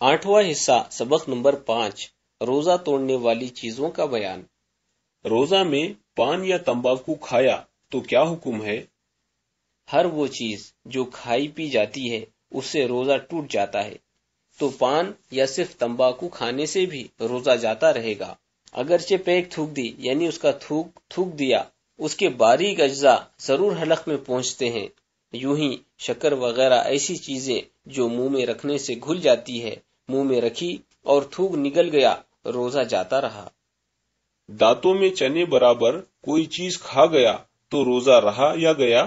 8واں حصہ سبق نمبر 5 روزہ توڑنے والی چیزوں کا بیان۔ روزہ میں پان یا تمباکو کھایا تو کیا حکم ہے؟ ہر وہ چیز جو کھائی پی جاتی ہے اس سے روزہ ٹوٹ جاتا ہے، تو پان یا صرف تمباکو کھانے سے بھی روزہ جاتا رہے گا۔ اگرچہ پیک تھوک دی یعنی اس کا تھوک دیا، اس کے باریک اجزاء ضرور حلق میں پہنچتے ہیں۔ یوں ہی شکر وغیرہ ایسی چیزیں جو منہ میں رکھنے سے گھل جاتی ہے، منہ میں رکھی اور تھوک نکل گیا، روزہ جاتا رہا۔ دانتوں میں چنے برابر کوئی چیز کھا گیا تو روزہ رہا یا گیا؟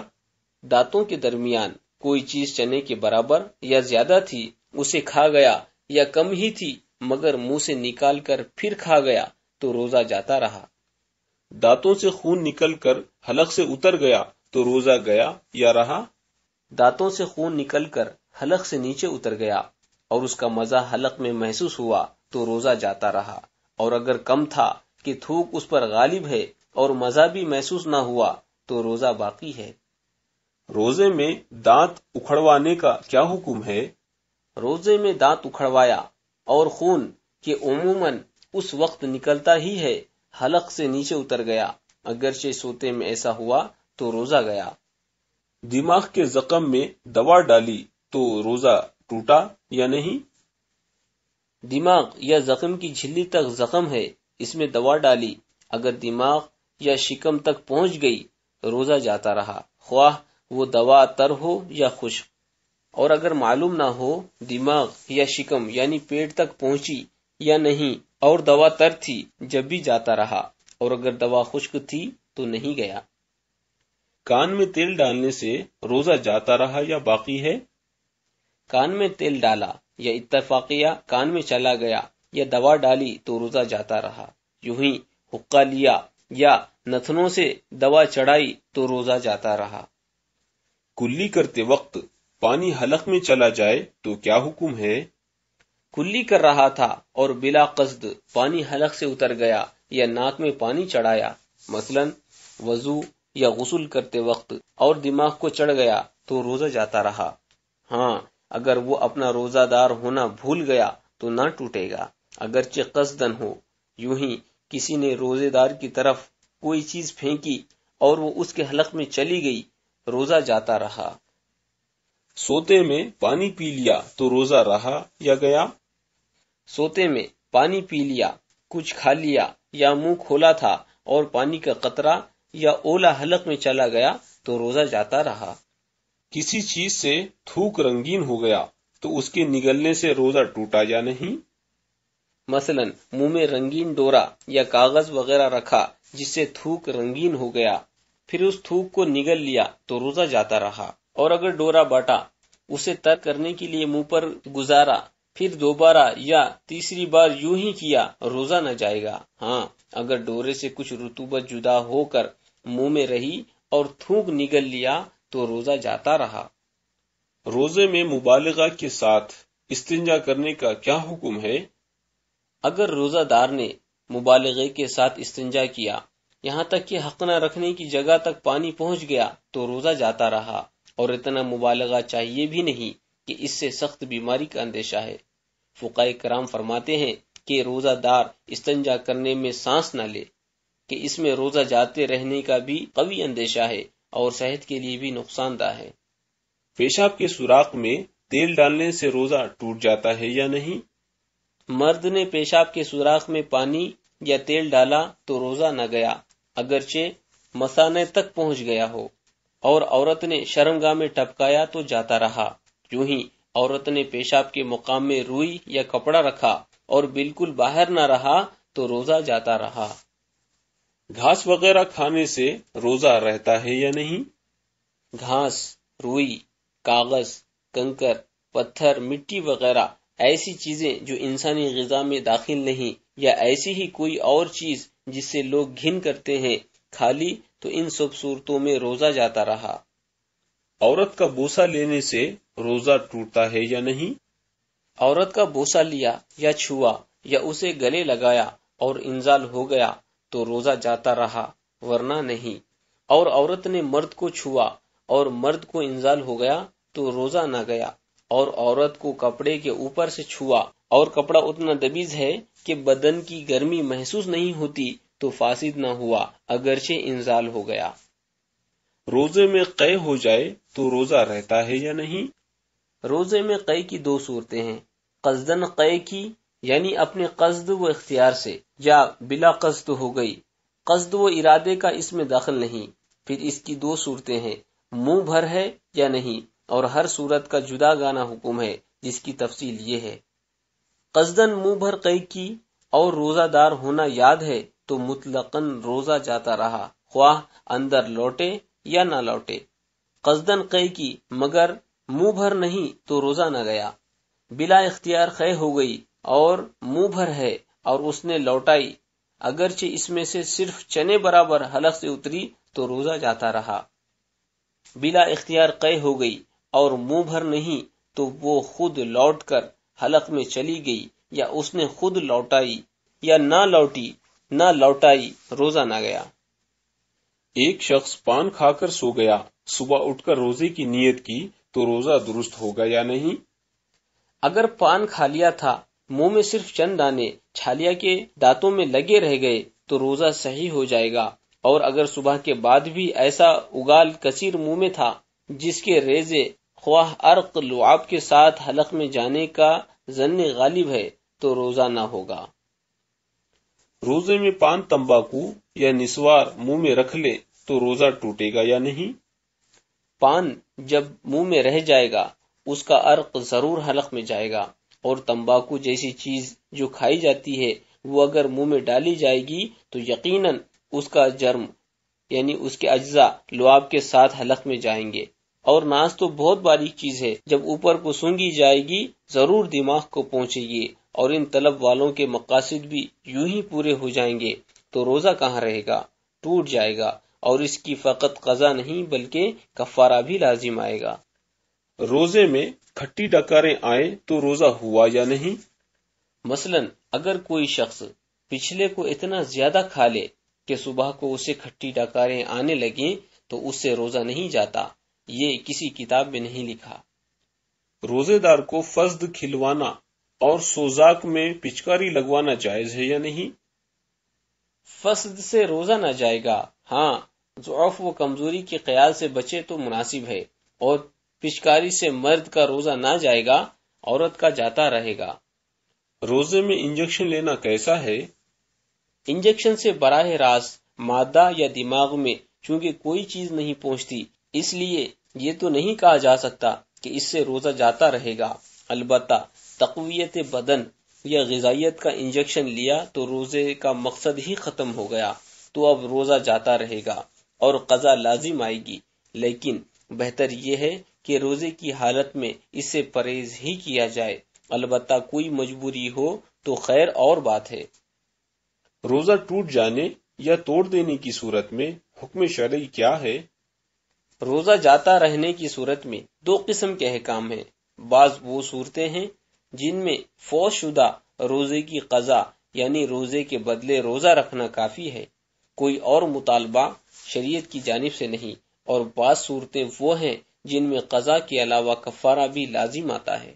دانتوں کے درمیان کوئی چیز چنے کے برابر یا زیادہ تھی، اسے کھا گیا، یا کم ہی تھی مگر منہ سے نکال کر پھر کھا گیا تو روزہ جاتا رہا۔ دانتوں سے خون نکل کر حلق سے اتر گیا تو روزہ گیا یا رہا؟ دانتوں سے خون نکل کر حلق سے نیچے اتر گیا اور اس کا مزہ حلق میں محسوس ہوا تو روزہ جاتا رہا، اور اگر کم تھا کہ تھوک اس پر غالب ہے اور مزہ بھی محسوس نہ ہوا تو روزہ باقی ہے۔ روزے میں دانت اکھڑوانے کا کیا حکم ہے؟ روزے میں دانت اکھڑوایا اور خون کہ عموماً اس وقت نکلتا ہی ہے حلق سے نیچے اتر گیا، اگرچہ سوتے میں ایسا ہوا تو روزہ گیا۔ دماغ کے زخم میں دوا ڈالی تو روزہ ٹوٹا یا نہیں؟ دماغ یا زخم کی جھلی تک زخم ہے، اس میں دوا ڈالی، اگر دماغ یا شکم تک پہنچ گئی روزہ جاتا رہا، خواہ وہ دوا تر ہو یا خشک۔ اور اگر معلوم نہ ہو دماغ یا شکم یعنی پیٹ تک پہنچی یا نہیں اور دوا تر تھی جب بھی جاتا رہا، اور اگر دوا خشک تھی تو نہیں گیا۔ کان میں تیل ڈالنے سے روزہ جاتا رہا یا باقی ہے؟ کان میں تیل ڈالا یا اتفاقیہ کان میں چلا گیا یا دوا ڈالی تو روزہ جاتا رہا۔ یوں ہی حقہ لیا یا نتنوں سے دوا چڑھائی تو روزہ جاتا رہا۔ کلی کرتے وقت پانی حلق میں چلا جائے تو کیا حکم ہے؟ کلی کر رہا تھا اور بلا قصد پانی حلق سے اتر گیا یا ناک میں پانی چڑھایا، مثلا وضو یا غسل کرتے وقت، اور دماغ کو چڑھ گیا تو روزہ جاتا رہا۔ ہاں، اگر وہ اپنا روزہ دار ہونا بھول گیا تو نہ ٹوٹے گا، اگرچہ قصدن ہو۔ یوں ہی کسی نے روزے دار کی طرف کوئی چیز پھینکی اور وہ اس کے حلق میں چلی گئی، روزہ جاتا رہا۔ سوتے میں پانی پی لیا تو روزہ رہا یا گیا؟ سوتے میں پانی پی لیا، کچھ کھا لیا یا منہ کھولا تھا اور پانی کا قطرہ یا اولا حلق میں چلا گیا تو روزہ جاتا رہا۔ کسی چیز سے تھوک رنگین ہو گیا تو اس کے نگلنے سے روزہ ٹوٹا یا نہیں؟ مثلا منہ میں رنگین ڈورا یا کاغذ وغیرہ رکھا جس سے تھوک رنگین ہو گیا، پھر اس تھوک کو نگل لیا تو روزہ جاتا رہا، اور اگر ڈورا باٹا اسے تر کرنے کے لیے منہ پر گزارا، پھر دوبارہ یا تیسری بار یوں ہی کیا، روزہ نہ جائے گا۔ ہاں، اگر ڈورے سے کچھ رطوبت جدا ہو کر منہ میں رہی اور تھوک نگل لیا تو روزہ جاتا رہا۔ روزے میں مبالغہ کے ساتھ استنجا کرنے کا کیا حکم ہے؟ اگر روزہ دار نے مبالغے کے ساتھ استنجا کیا، یہاں تک کہ حق نہ رکھنے کی جگہ تک پانی پہنچ گیا تو روزہ جاتا رہا، اور اتنا مبالغہ چاہیے بھی نہیں کہ اس سے سخت بیماری کا اندیشہ ہے۔ فقہاء کرام فرماتے ہیں کہ روزہ دار استنجا کرنے میں سانس نہ لے، کہ اس میں روزہ جاتے رہنے کا بھی قوی اندیشہ ہے اور صحت کے لیے بھی نقصان دہ ہے۔ پیشاب کے سوراخ میں تیل ڈالنے سے روزہ ٹوٹ جاتا ہے یا نہیں؟ مرد نے پیشاب کے سوراخ میں پانی یا تیل ڈالا تو روزہ نہ گیا، اگرچہ مثانے تک پہنچ گیا ہو، اور عورت نے شرمگاہ میں ٹپکایا تو جاتا رہا۔ یوں ہی عورت نے پیشاب کے مقام میں روئی یا کپڑا رکھا اور بالکل باہر نہ رہا تو روزہ جاتا رہا۔ گھاس وغیرہ کھانے سے روزہ رہتا ہے یا نہیں؟ گھاس، روئی، کاغذ، کنکر، پتھر، مٹی وغیرہ ایسی چیزیں جو انسانی غذا میں داخل نہیں، یا ایسی ہی کوئی اور چیز جس سے لوگ گھن کرتے ہیں، کھا لی تو ان سب صورتوں میں روزہ جاتا رہا۔ عورت کا بوسہ لینے سے روزہ ٹوٹتا ہے یا نہیں؟ عورت کا بوسہ لیا یا چھوا یا اسے گلے لگایا اور انزال ہو گیا تو روزہ جاتا رہا، ورنہ نہیں۔ اور عورت نے مرد کو چھوا اور مرد کو انزال ہو گیا تو روزہ نہ گیا، اور عورت کو کپڑے کے اوپر سے چھوا اور کپڑا اتنا دبیز ہے کہ بدن کی گرمی محسوس نہیں ہوتی تو فاسد نہ ہوا اگرچہ انزال ہو گیا۔ روزے میں قے ہو جائے تو روزہ رہتا ہے یا نہیں؟ روزے میں قے کی دو صورتیں ہیں، قصدن قے کی یعنی اپنے قصد و اختیار سے، یا بلا قصد ہو گئی، قصد و ارادے کا اس میں دخل نہیں۔ پھر اس کی دو صورتیں ہیں، منہ بھر ہے یا نہیں، اور ہر صورت کا جدا گانا حکم ہے جس کی تفصیل یہ ہے۔ قصدن منہ بھر قے کی اور روزہ دار ہونا یاد ہے تو مطلقاً روزہ جاتا رہا، خواہ اندر لوٹے یا نہ لوٹے۔ قصدن قے کی مگر منہ بھر نہیں تو روزہ نہ گیا۔ بلا اختیار قے ہو گئی اور منہ بھر ہے اور اس نے لوٹائی، اگرچہ اس میں سے صرف چنے برابر حلق سے اتری تو روزہ جاتا رہا۔ بلا اختیار قے ہو گئی اور منہ بھر نہیں تو وہ خود لوٹ کر حلق میں چلی گئی، یا اس نے خود لوٹائی یا نہ لوٹائی روزہ نہ گیا۔ ایک شخص پان کھا کر سو گیا، صبح اٹھ کر روزے کی نیت کی تو روزہ درست ہوگا یا نہیں؟ اگر پان کھا لیا تھا، منہ میں صرف چند دانے چھالیا کے دانتوں میں لگے رہ گئے تو روزہ صحیح ہو جائے گا، اور اگر صبح کے بعد بھی ایسا اگال کثیر منہ میں تھا جس کے ریزے خواہ عرق لعاب کے ساتھ حلق میں جانے کا ظن غالب ہے تو روزہ نہ ہوگا۔ روزے میں پان تمباکو یا نسوار منہ میں رکھ لے تو روزہ ٹوٹے گا یا نہیں؟ پان جب منہ میں رہ جائے گا اس کا عرق ضرور حلق میں جائے گا، اور تمباکو جیسی چیز جو کھائی جاتی ہے وہ اگر منہ میں ڈالی جائے گی تو یقیناً اس کا جرم یعنی اس کے اجزاء لعاب کے ساتھ حلق میں جائیں گے۔ اور ناس تو بہت باریک چیز ہے، جب اوپر کو سونگی جائے گی ضرور دماغ کو پہنچے گی، اور ان طلب والوں کے مقاصد بھی یوں ہی پورے ہو جائیں گے تو روزہ کہاں رہے گا، ٹوٹ جائے گا، اور اس کی فقط قضا نہیں بلکہ کفارہ بھی لازم آئے گا۔ روزے میں کھٹی ڈکاریں آئیں تو روزہ ہوا یا نہیں؟ مثلا اگر کوئی شخص پچھلے کو اتنا زیادہ کھا لے کہ صبح کو اسے کھٹی ڈکاریں آنے لگیں تو اس سے روزہ نہیں جاتا، یہ کسی کتاب میں نہیں لکھا۔ روزے دار کو فسد کھلوانا اور سوزاک میں پچکاری لگوانا جائز ہے یا نہیں؟ فسد سے روزہ نہ جائے گا، ہاں ضعف و کمزوری کے خیال سے بچے تو مناسب ہے، اور پچکاری سے مرد کا روزہ نہ جائے گا، عورت کا جاتا رہے گا۔ روزے میں انجیکشن لینا کیسا ہے؟ انجیکشن سے براہ راست مادہ یا دماغ میں چونکہ کوئی چیز نہیں پہنچتی، اس لیے یہ تو نہیں کہا جا سکتا کہ اس سے روزہ جاتا رہے گا۔ البتہ تقویت بدن یا غذائیت کا انجیکشن لیا تو روزے کا مقصد ہی ختم ہو گیا، تو اب روزہ جاتا رہے گا اور قضا لازم آئے گی، لیکن بہتر یہ ہے کہ روزے کی حالت میں اس سے پرہیز ہی کیا جائے، البتہ کوئی مجبوری ہو تو خیر اور بات ہے۔ روزہ ٹوٹ جانے یا توڑ دینے کی صورت میں حکم شرعی کیا ہے؟ روزہ جاتا رہنے کی صورت میں دو قسم کے احکام ہیں۔ بعض وہ صورتیں ہیں جن میں فوت شدہ روزے کی قضا یعنی روزے کے بدلے روزہ رکھنا کافی ہے، کوئی اور مطالبہ شریعت کی جانب سے نہیں، اور بعض صورتیں وہ ہیں جن میں قضا کے علاوہ کفارہ بھی لازم آتا ہے۔